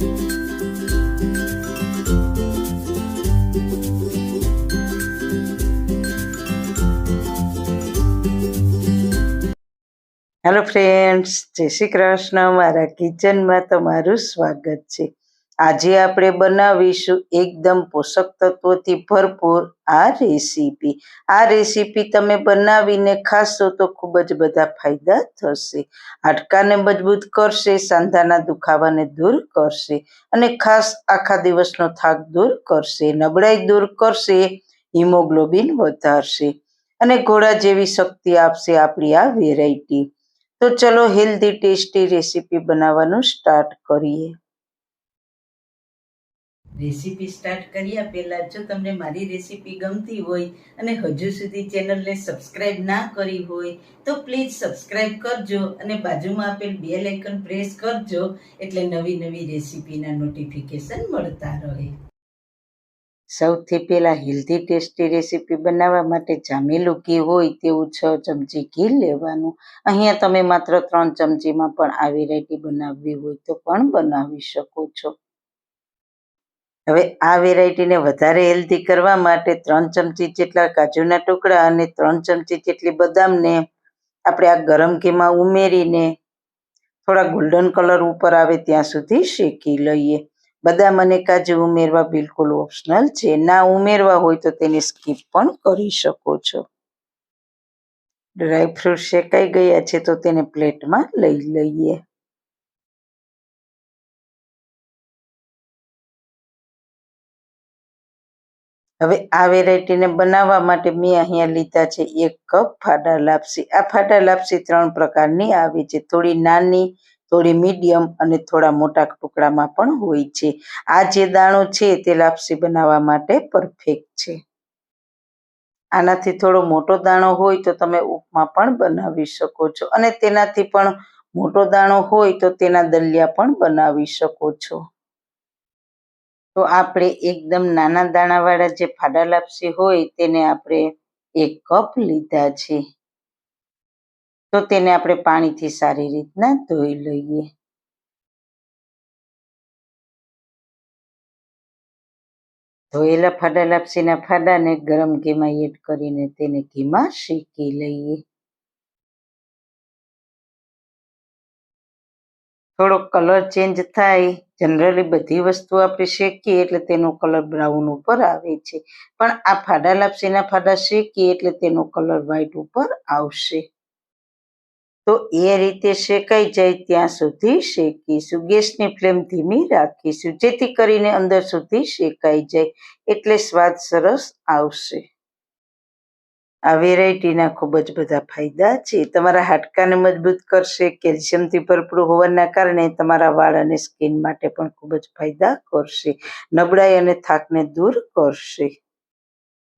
Hello friends, જય શ્રી કૃષ્ણ. મારા કિચનમાં તમારું સ્વાગત છે. આજે આપણે બનાવીશું એકદમ પોષક તત્વોથી ભરપૂર આ રેસીપી. આ રેસીપી તમે બનાવીને ખાશો તો ખૂબ જ બધા ફાયદા થશે. હાડકાને મજબૂત કરશે, સાંધાના દુખાવાને દૂર કરશે અને ખાસ આખા દિવસનો થાક દૂર કરશે, નબળાઈ દૂર કરશે, હિમોગ્લોબિન વધારશે અને ઘોડા જેવી શક્તિ આપશે આપણી આ વેરાયટી. તો ચલો હેલ્ધી ટેસ્ટી રેસીપી બનાવવાનું સ્ટાર્ટ કરીએ. રેસીપી સ્ટાર્ટ કર્યા પહેલાં જો તમને મારી રેસીપી ગમતી હોય અને હજુ સુધી ચેનલને સબસ્ક્રાઇબ ના કરી હોય તો પ્લીઝ સબસ્ક્રાઇબ કરજો અને બાજુમાં આપેલ બેલ આઇકન પ્રેસ કરજો એટલે નવી નવી રેસીપીના નોટિફિકેશન મળતા રહે. સૌથી પહેલાં હેલ્ધી ટેસ્ટી રેસીપી બનાવવા માટે જામેલું ઘી હોય તેવું 6 ચમચી ઘી લેવાનું. અહીંયા તમે માત્ર 3 ચમચીમાં પણ આ વેરાયટી બનાવવી હોય તો પણ બનાવી શકો છો. હવે આ વેરાયટીને વધારે હેલ્ધી કરવા માટે 3 ચમચી જેટલા કાજુના ટુકડા અને 3 ચમચી જેટલી બદામને આપણે આ ગરમ ઘીમાં ઉમેરીને થોડા ગોલ્ડન કલર ઉપર આવે ત્યાં સુધી શેકી લઈએ. બદામ અને કાજુ ઉમેરવા બિલકુલ ઓપ્શનલ છે. ના ઉમેરવા હોય તો તેને સ્કીપ પણ કરી શકો છો. ડ્રાયફ્રૂટ શેકાઈ ગયા છે તો તેને પ્લેટમાં લઈ લઈએ. હવે આ વેરાયટીને બનાવવા માટે મેં અહીંયા લીધા છે 1 કપ ફાડા લાપસી. આ ફાડા લાપસી 3 પ્રકારની આવે છે, થોડી નાની, થોડી મીડિયમ અને થોડા મોટા ટુકડામાં પણ હોય છે. આ જે દાણો છે તે લાપસી બનાવવા માટે પરફેક્ટ છે. આનાથી થોડો મોટો દાણો હોય તો તમે ઉપમા પણ બનાવી શકો છો અને તેનાથી પણ મોટો દાણો હોય તો તેના દલિયા પણ બનાવી શકો છો. તો આપણે એકદમ નાના દાણાવાળા જે ફાડા લાપસી હોય તેને આપણે 1 કપ લીધા છે. તો તેને આપણે પાણીથી સારી રીતના ધોઈ લઈએ. ધોયેલા ફાડા લાપસીના ફાડાને ગરમ ઘીમાં એડ કરીને તેને ઘીમાં શેકી લઈએ. થોડો કલર ચેન્જ થાય. જનરલી બધી વસ્તુ આપણે શેકીએ એટલે તેનો કલર બ્રાઉન ઉપર આવે છે, પણ આ ફાડા લાપસીના ફાડા શેકીએ એટલે તેનો કલર વ્હાઈટ ઉપર આવશે. તો એ રીતે શેકાઈ જાય ત્યાં સુધી શેકીશું. ગેસની ફ્લેમ ધીમી રાખીશું જેથી કરીને અંદર સુધી શેકાઈ જાય એટલે સ્વાદ સરસ આવશે. આ વેરાયટીના ખૂબ જ બધા ફાયદા છે. તમારા હાડકાને મજબૂત કરશે, કેલ્શિયમથી ભરપૂર હોવાના કારણે તમારા વાળ અને સ્કિન માટે પણ ખૂબ જ ફાયદા કરશે, નબળાઈ અને થાકને દૂર કરશે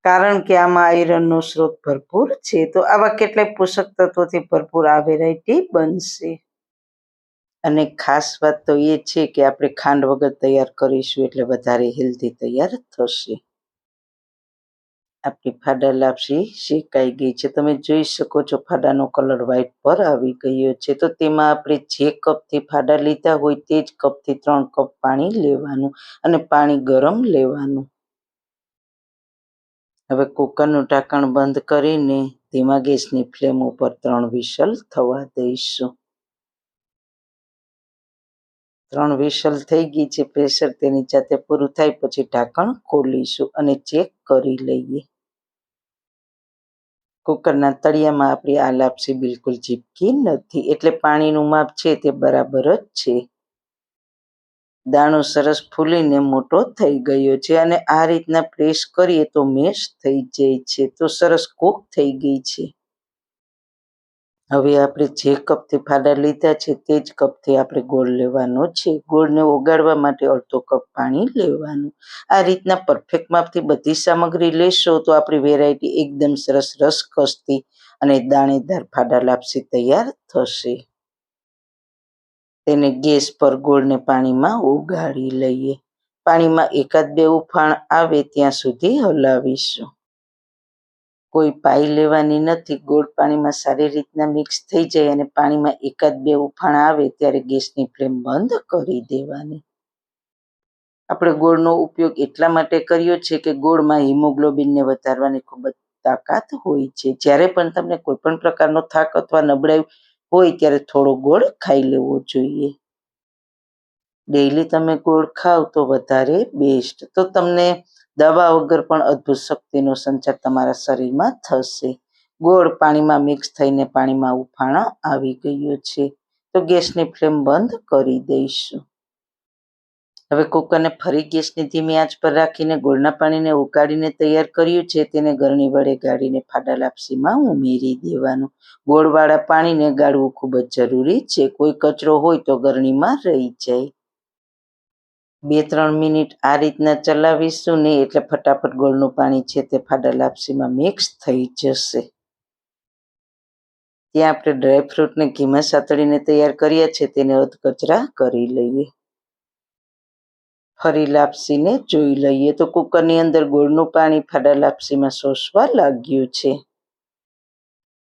કારણ કે આમાં આયરનનો સ્ત્રોત ભરપૂર છે. તો આવા કેટલાય પોષક તત્વોથી ભરપૂર આ વેરાયટી બનશે. અને ખાસ વાત તો એ છે કે આપણે ખાંડ વગર તૈયાર કરીશું એટલે વધારે હેલ્ધી તૈયાર થશે. આપણી ફાડા લાપસી શેકાઈ ગઈ છે. તમે જોઈ શકો છો ફાડાનો કલર વ્હાઈટ પર આવી ગયો છે. તો તેમાં આપણે જે કપથી ફાડા લીધા હોય તે જ કપથી 3 કપ પાણી લેવાનું અને પાણી ગરમ લેવાનું. હવે કુકરનું ઢાંકણ બંધ કરીને ધીમા ગેસની ફ્લેમ ઉપર 3 વિસલ થવા દઈશું. 3 વિસલ થઈ ગઈ છે. પ્રેશર તેની જાતે પૂરું થાય પછી ઢાંકણ ખોલીશું અને ચેક કરી લઈએ. કુકરના તળિયામાં આપણી આ લાપસી બિલકુલ ચીપકી નથી એટલે પાણીનું માપ છે તે બરાબર જ છે. દાણો સરસ ફૂલીને મોટો થઈ ગયો છે અને આ રીતના પ્રેસ કરીએ તો મેશ થઈ જાય છે. તો સરસ કૂક થઈ ગઈ છે. હવે આપણે જે કપથી ફાડા લીધા છે તે જ કપથી આપણે ગોળ લેવાનો છે. ગોળને ઓગાળવા માટે અડધો કપ પાણી લેવાનું. આ રીતના પરફેક્ટ માપથી બધી સામગ્રી લેશો તો આપણી વેરાયટી એકદમ સરસ રસકસતી અને દાણેદાર ફાડા લાપસી તૈયાર થશે. તેને ગેસ પર ગોળને પાણીમાં ઓગાળી લઈએ. પાણીમાં 1-2 ઉફાણ આવે ત્યાં સુધી હલાવીશું. કોઈ પાઈ લેવાની નથી. ગોળ પાણીમાં સારી રીતના મિક્સ થઈ જાય અને પાણીમાં 1-2 ઉફાણ આવે ત્યારે ગેસની ફ્લેમ બંધ કરી દેવાની. આપણે ગોળનો ઉપયોગ એટલા માટે કર્યો છે કે ગોળમાં હિમોગ્લોબિનને વધારવાની ખૂબ જ તાકાત હોય છે. જ્યારે પણ તમને કોઈ પણ પ્રકારનો થાક અથવા નબળાઈ હોય ત્યારે થોડો ગોળ ખાઈ લેવો જોઈએ. ડેઈલી તમે ગોળ ખાવ તો વધારે બેસ્ટ. તો તમને દવા વગર પણ અદ્ભુત શક્તિનો સંચાર તમારા શરીરમાં થશે. ગોળ પાણીમાં મિક્સ થઈને પાણીમાં ઉફાણો આવી ગયો છે. તો ગેસની ફ્લેમ બંધ કરી દઈશું. હવે કુકરને ફરી ગેસની ધીમી આંચ પર રાખીને ગોળના પાણીને ઉકાળીને તૈયાર કર્યું છે તેને ગરણી વડે ગાળીને ફાડા લાપસીમાં ઉમેરી દેવાનું. ગોળવાળા પાણીને ગાળવું ખૂબ જ જરૂરી છે. કોઈ કચરો હોય તો ગરણીમાં રહી જાય. 2-3 મિનિટ આ રીતના ચલાવીશું ને એટલે ફટાફટ ગોળનું પાણી છે તે ફાડા લાપસીમાં મિક્સ થઈ જશે. ત્યાં આપણે ડ્રાયફ્રૂટને ઘીમાં સાતળીને તૈયાર કર્યા છે તેને અધકચરા કરી લઈએ. ફરી લાપસીને જોઈ લઈએ તો કુકરની અંદર ગોળનું પાણી ફાડા લાપસીમાં શોષવા લાગ્યું છે.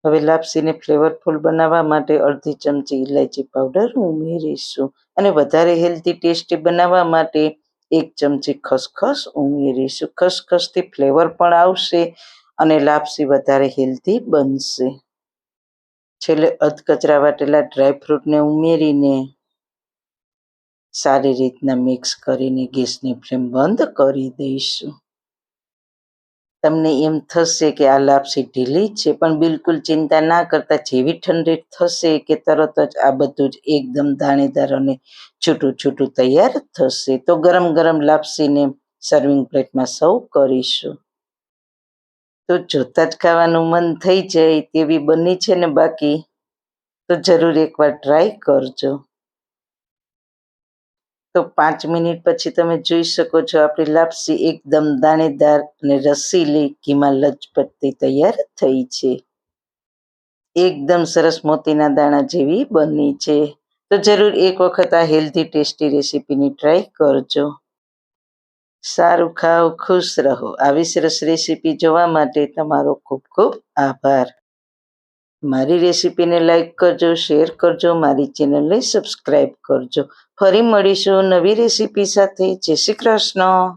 હવે લાપસીને ફ્લેવરફુલ બનાવવા માટે અડધી ચમચી ઇલાયચી પાવડર ઉમેરીશું અને વધારે હેલ્ધી ટેસ્ટી બનાવવા માટે 1 ચમચી ખસખસ ઉમેરીશું. ખસખસથી ફ્લેવર પણ આવશે અને લાપસી વધારે હેલ્ધી બનશે. છેલ્લે અધકચરા વાટેલા ડ્રાયફ્રૂટને ઉમેરીને સારી રીતના મિક્સ કરીને ગેસની ફ્લેમ બંધ કરી દઈશું. તમને એમ થશે કે આ લાપસી ઢીલી છે, પણ બિલકુલ ચિંતા ના કરતા જેવી ઠંડી થશે કે તરત જ આ બધું જ એકદમ દાણેદાર અને છૂટું છૂટું તૈયાર થશે. તો ગરમ ગરમ લાપસીને સર્વિંગ પ્લેટમાં સર્વ કરીશું. તો જોતા જ ખાવાનું મન થઈ જાય તેવી બની છે ને બાકી તો જરૂર એકવાર ટ્રાય કરજો. તો 5 મિનિટ પછી તમે જોઈ શકો છો આપણી લાપસી એકદમ દાણેદાર અને રસીલી ઘીમાં લચપટતી તૈયાર થઈ છે. એકદમ સરસ મોતીના દાણા જેવી બની છે. તો જરૂર એક વખત આ હેલ્ધી ટેસ્ટી રેસીપીની ટ્રાય કરજો. સારું ખાઓ, ખુશ રહો. આવી સરસ રેસીપી જોવા માટે તમારો ખૂબ ખૂબ આભાર. મારી રેસીપીને લાઈક કરજો, શેર કરજો, મારી ચેનલને સબસ્ક્રાઈબ કરજો. ફરી મળીશું નવી રેસીપી સાથે. જય શ્રી કૃષ્ણ.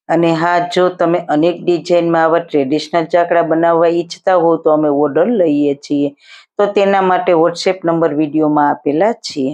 અને હા, જો તમે અનેક ડિઝાઇનમાં આવા ટ્રેડિશનલ ચાકડા બનાવવા ઈચ્છતા હો તો અમે ઓર્ડર લઈએ છીએ. તો તેના માટે વોટ્સએપ નંબર વિડીયોમાં આપેલા છીએ.